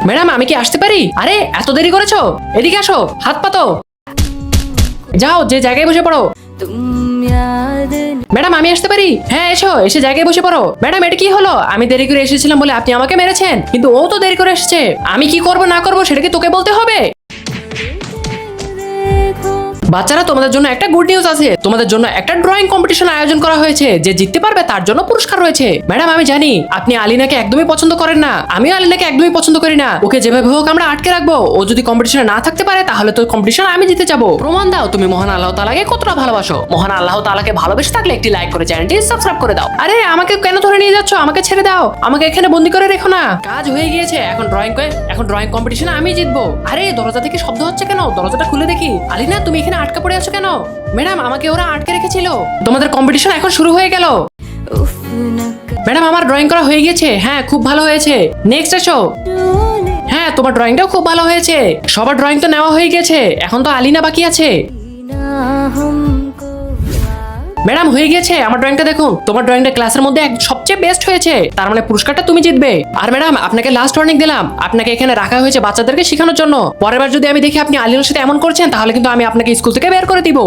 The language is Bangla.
ম্যাডাম আমি কি আসতে পারি? আরে এত দেরি করেছো, এদিকে আসো, হাত পাতো, যাও যে জায়গায় বসে পড়ো। ম্যাডাম আমি আসতে পারি? হ্যাঁ এসো, এসে জায়গায় বসে পড়ো। ম্যাডাম এটা কি হলো? আমি দেরি করে এসেছিলাম বলে আপনি আমাকে মেরেছেন, কিন্তু ও তো দেরি করে এসেছে। আমি কি করব না করব সেটা কি তোকে বলতে হবে? বাচ্চারা তোমাদের জন্য একটা গুড নিউজ আছে, তোমাদের জন্য একটা ড্রয়িং কম্পিটিশন আয়োজন করা হয়েছে, যে জিততে পারবে তার জন্য পুরস্কার রয়েছে। ম্যাডাম আমি জানি আপনি আলিনাকে একদমই পছন্দ করেন না, আমিও আলিনাকে একদমই পছন্দ করি না। ওকে যেভাবে হোক আমরা আটকে রাখবো। ও যদি কম্পিটিশনে না থাকতে পারে তাহলে তো কম্পিটিশন আমি জিতে যাবো। প্রমাণ দাও তুমি মহান আল্লাহ তাআলাকে কতটা ভালোবাসো। মহান আল্লাহ তাআলাকে ভালোবেসে থাকলে একটি লাইক করে চ্যানেলটি সাবস্ক্রাইব করে দাও। আরে আমাকে কেন ধরে নিয়ে যাচ্ছ? আমাকে ছেড়ে দাও, আমাকে এখানে বন্দি করে রেখো না। কাজ হয়ে গিয়েছে, এখন ড্রয়িং কম্পিটিশনে আমি জিতবো। আরে দরজা থেকে শব্দ হচ্ছে কেন? দরজাটা খুলে দেখি। আলিনা তুমি এখানে আটকা পড়ে আছো কেন? ম্যাডাম আমাকে ওরা আটকে রেখেছিল। তোমাদের কম্পিটিশন এখন শুরু হয়ে গেল। ম্যাডাম আমার ড্রয়িং করা হয়ে গেছে। হ্যাঁ খুব ভালো হয়েছে, নেক্সট এসো। হ্যাঁ তোমার ড্রয়িংটাও খুব ভালো হয়েছে। সবার ড্রয়িং তো নেওয়া হয়ে গেছে, এখন তো আলিনা বাকি আছে। ম্যাডাম হয়ে গেছে, আমার ড্রয়িংটা দেখুন। তোমার ড্রয়িংটা ক্লাসের মধ্যে সবচেয়ে বেস্ট হয়েছে, তার মানে পুরস্কারটা তুমি জিতবে। আর ম্যাডাম আপনাকে লাস্ট ওয়ার্নিং দিলাম, আপনাকে এখানে রাখা হয়েছে বাচ্চাদেরকে শেখানোর জন্য। পরের বার যদি আমি দেখি আপনি আলিনার সাথে এমন করছেন তাহলে কিন্তু আমি আপনাকে স্কুল থেকে বের করে দিব।